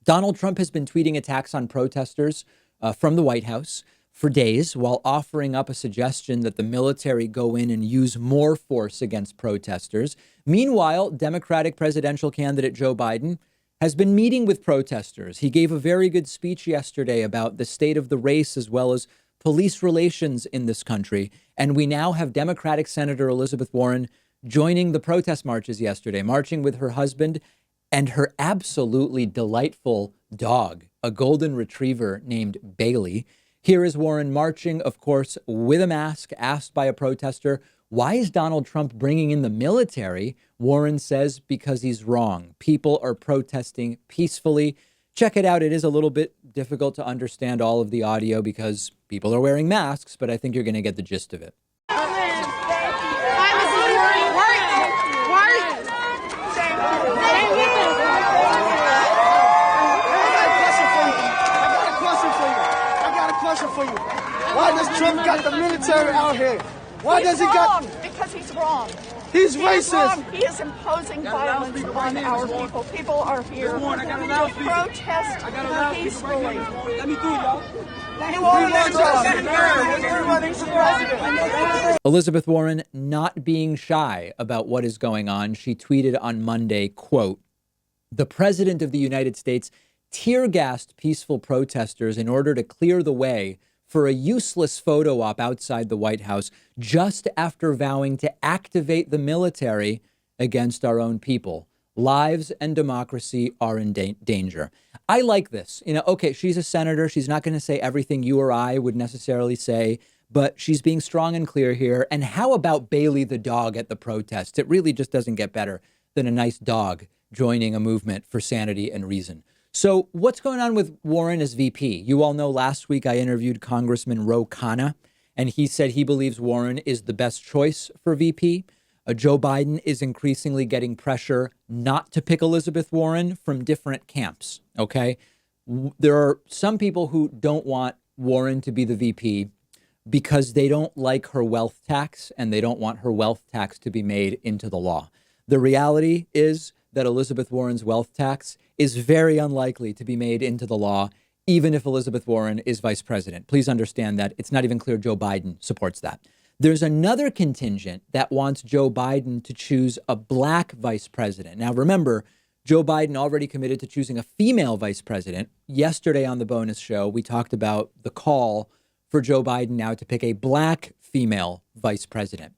Donald Trump has been tweeting attacks on protesters from the White House for days, while offering up a suggestion that the military go in and use more force against protesters. Meanwhile, Democratic presidential candidate Joe Biden has been meeting with protesters. He gave a very good speech yesterday about the state of the race as well as police relations in this country. And we now have Democratic Senator Elizabeth Warren joining the protest marches yesterday, marching with her husband and her absolutely delightful dog, a golden retriever named Bailey. Here is Warren marching, of course, with a mask, asked by a protester, why is Donald Trump bringing in the military? Warren says because he's wrong. People are protesting peacefully. Check it out. It is a little bit difficult to understand all of the audio because people are wearing masks, but I think you're going to get the gist of it. For you. Why does Trump got the military out here? Why does he got? Because he's wrong. He's racist. He is imposing violence on our people. People are here to protest peacefully. Let me do it, y'all. Elizabeth Warren not being shy about what is going on. She tweeted on Monday, quote, "The president of the United States tear-gassed peaceful protesters in order to clear the way for a useless photo op outside the White House just after vowing to activate the military against our own people. Lives and democracy are in danger." I like this. Okay, she's a senator. She's not going to say everything you or I would necessarily say, but she's being strong and clear here. And how about Bailey the dog at the protests? It really just doesn't get better than a nice dog joining a movement for sanity and reason. So what's going on with Warren as VP? You all know last week I interviewed Congressman Ro Khanna, and he said he believes Warren is the best choice for VP. Joe Biden is increasingly getting pressure not to pick Elizabeth Warren from different camps. OK, there are some people who don't want Warren to be the VP because they don't like her wealth tax and they don't want her wealth tax to be made into the law. The reality is that Elizabeth Warren's wealth tax is very unlikely to be made into the law, even if Elizabeth Warren is vice president. Please understand that it's not even clear Joe Biden supports that. There's another contingent that wants Joe Biden to choose a black vice president. Now, remember, Joe Biden already committed to choosing a female vice president. Yesterday on the bonus show, we talked about the call for Joe Biden now to pick a black female vice president.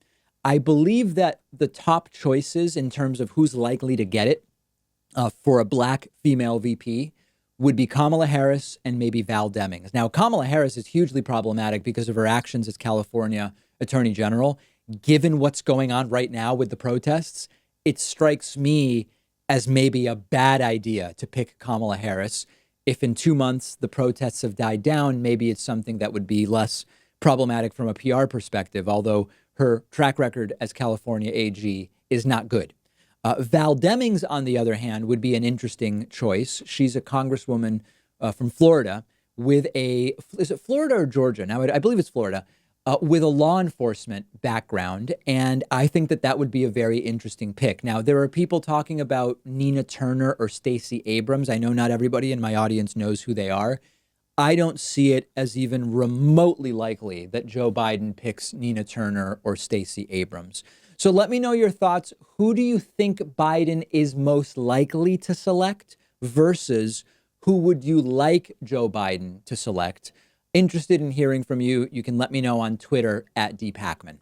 I believe that the top choices in terms of who's likely to get it for a black female VP would be Kamala Harris and maybe Val Demings. Now, Kamala Harris is hugely problematic because of her actions as California Attorney General. Given what's going on right now with the protests, it strikes me as maybe a bad idea to pick Kamala Harris. If in 2 months the protests have died down, maybe it's something that would be less problematic from a PR perspective, although her track record as California AG is not good. Val Demings, on the other hand, would be an interesting choice. She's a congresswoman from Florida with is it Florida or Georgia? Now, I believe it's Florida, with a law enforcement background. And I think that that would be a very interesting pick. Now, there are people talking about Nina Turner or Stacey Abrams. I know not everybody in my audience knows who they are. I don't see it as even remotely likely that Joe Biden picks Nina Turner or Stacey Abrams. So let me know your thoughts. Who do you think Biden is most likely to select versus who would you like Joe Biden to select? Interested in hearing from you. You can let me know on Twitter @DPakman.